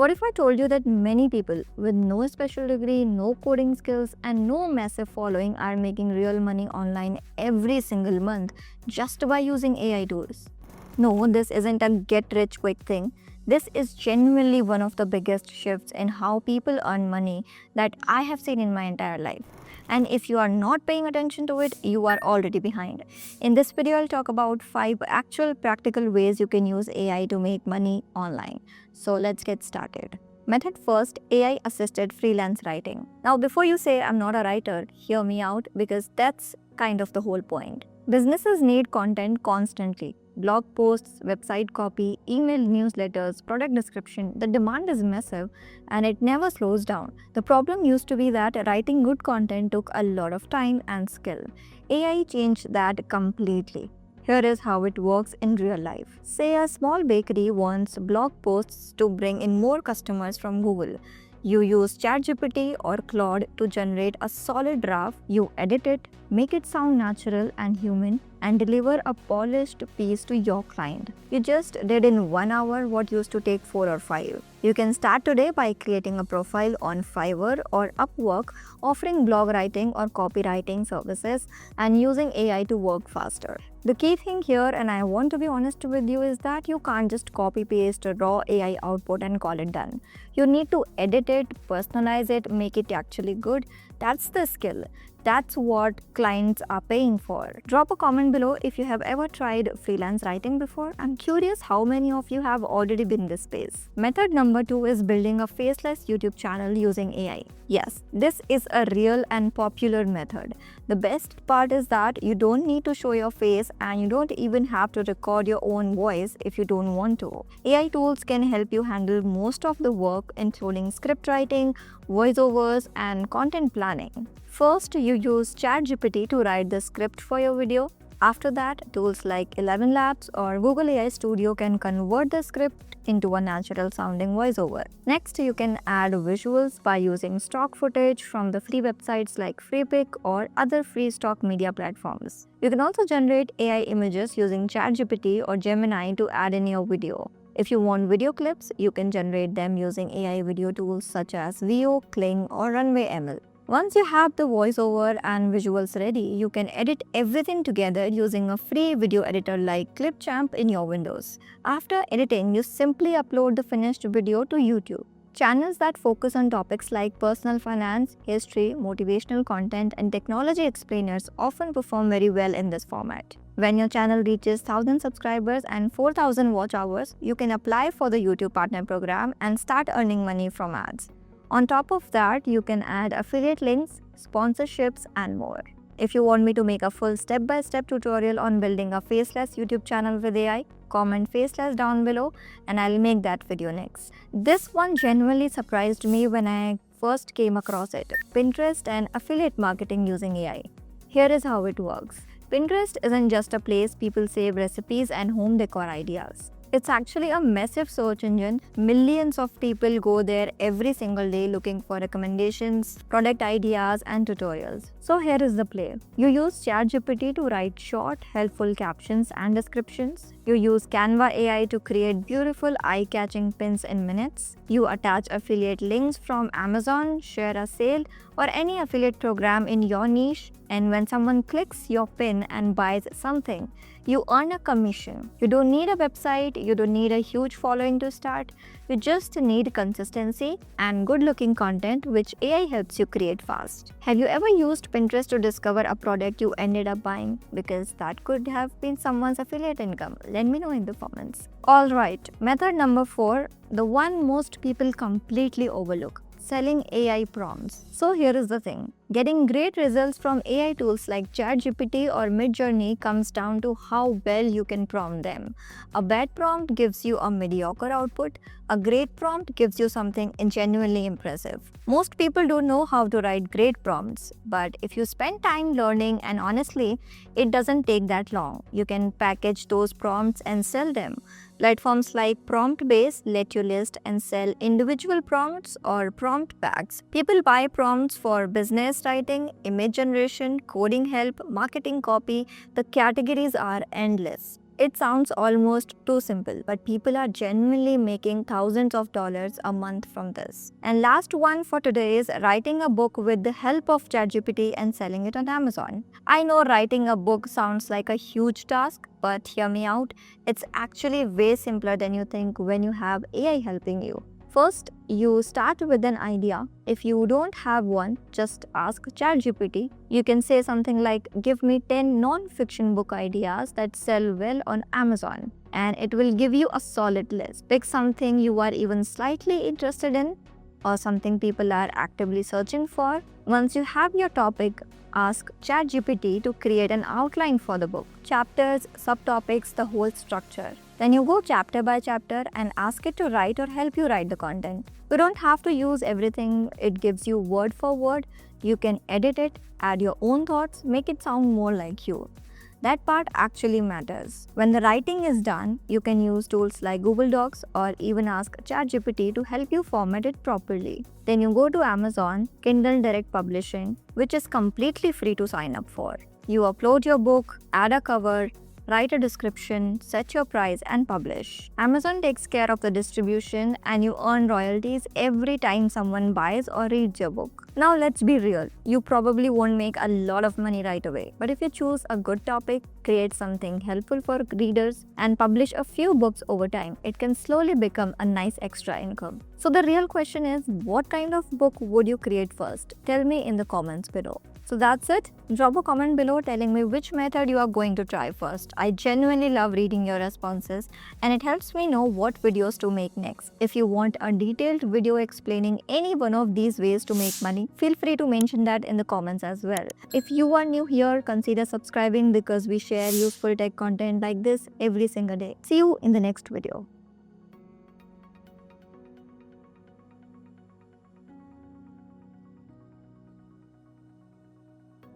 What if I told you that many people with no special degree, no coding skills, and no massive following are making real money online every single month just by using AI tools? No, this isn't a get rich quick thing. This is genuinely one of the biggest shifts in how people earn money that I have seen in my entire life. And if you are not paying attention to it, you are already behind. In this video, I'll talk about 5 actual practical ways you can use AI to make money online. So let's get started. Method first, AI assisted freelance writing. Now, before you say I'm not a writer, hear me out because that's kind of the whole point. Businesses need content constantly. Blog posts, website copy, email newsletters, product description. The demand is massive and it never slows down. The problem used to be that writing good content took a lot of time and skill. AI changed that completely. Here is how it works in real life. Say a small bakery wants blog posts to bring in more customers from Google. You use ChatGPT or Claude to generate a solid draft. You edit it, make it sound natural and human, and deliver a polished piece to your client. You just did in 1 hour what used to take 4 or 5. You can start today by creating a profile on Fiverr or Upwork, offering blog writing or copywriting services, and using AI to work faster. The key thing here, and I want to be honest with you, is that you can't just copy paste a raw AI output and call it done. You need to edit it, personalize it, make it actually good. That's the skill. That's what clients are paying for. Drop a comment below if you have ever tried freelance writing before. I'm curious how many of you have already been in this space. Method number 2 is building a faceless YouTube channel using AI. Yes, this is a real and popular method. The best part is that you don't need to show your face and you don't even have to record your own voice if you don't want to. AI tools can help you handle most of the work, including script writing, voiceovers, and content planning. First, you use ChatGPT to write the script for your video. After that, tools like 11 Labs or Google AI Studio can convert the script into a natural sounding voiceover. Next, you can add visuals by using stock footage from the free websites like Freepik or other free stock media platforms. You can also generate AI images using ChatGPT or Gemini to add in your video. If you want video clips, you can generate them using AI video tools such as Veo, Kling, or Runway ML. Once you have the voiceover and visuals ready, you can edit everything together using a free video editor like Clipchamp in your Windows. After editing, you simply upload the finished video to YouTube. Channels that focus on topics like personal finance, history, motivational content, and technology explainers often perform very well in this format. When your channel reaches 1,000 subscribers and 4,000 watch hours, you can apply for the YouTube Partner Program and start earning money from ads. On top of that, you can add affiliate links, sponsorships, and more. If you want me to make a full step-by-step tutorial on building a faceless YouTube channel with AI, comment faceless down below and I'll make that video next. This one genuinely surprised me when I first came across it. Pinterest and affiliate marketing using AI. Here is how it works. Pinterest isn't just a place people save recipes and home decor ideas. It's actually a massive search engine. Millions of people go there every single day looking for recommendations, product ideas, and tutorials. So here is the play. You use ChatGPT to write short, helpful captions and descriptions. You use Canva AI to create beautiful, eye-catching pins in minutes. You attach affiliate links from Amazon, share a sale, or any affiliate program in your niche. And when someone clicks your pin and buys something, you earn a commission. You don't need a website, you don't need a huge following to start. You just need consistency and good-looking content, which AI helps you create fast. Have you ever used Pinterest to discover a product you ended up buying? Because that could have been someone's affiliate income. Let me know in the comments. Alright, method number 4, the one most people completely overlook. Selling AI prompts. So here is the thing. Getting great results from AI tools like ChatGPT or Midjourney comes down to how well you can prompt them. A bad prompt gives you a mediocre output. A great prompt gives you something genuinely impressive. Most people don't know how to write great prompts, but if you spend time learning, and honestly, it doesn't take that long, you can package those prompts and sell them. Platforms like PromptBase let you list and sell individual prompts or prompt packs. People buy prompts for business writing, image generation, coding help, marketing copy. The categories are endless. It sounds almost too simple, but people are genuinely making thousands of dollars a month from this. And last one for today is writing a book with the help of ChatGPT and selling it on Amazon. I know writing a book sounds like a huge task, but hear me out, it's actually way simpler than you think when you have AI helping you. First, you start with an idea. If you don't have one, just ask ChatGPT. You can say something like, give me 10 non-fiction book ideas that sell well on Amazon. And it will give you a solid list. Pick something you are even slightly interested in or something people are actively searching for. Once you have your topic, ask ChatGPT to create an outline for the book. Chapters, subtopics, the whole structure. Then you go chapter by chapter and ask it to write or help you write the content. You don't have to use everything it gives you word for word. You can edit it, add your own thoughts, make it sound more like you. That part actually matters. When the writing is done, you can use tools like Google Docs or even ask ChatGPT to help you format it properly. Then you go to Amazon, Kindle Direct Publishing, which is completely free to sign up for. You upload your book, add a cover, write a description, set your price, and publish. Amazon takes care of the distribution and you earn royalties every time someone buys or reads your book. Now let's be real, you probably won't make a lot of money right away. But if you choose a good topic, create something helpful for readers, and publish a few books over time, it can slowly become a nice extra income. So the real question is, what kind of book would you create first? Tell me in the comments below. So that's it. Drop a comment below telling me which method you are going to try first. I genuinely love reading your responses and it helps me know what videos to make next. If you want a detailed video explaining any one of these ways to make money, feel free to mention that in the comments as well. If you are new here, consider subscribing because we share useful tech content like this every single day. See you in the next video.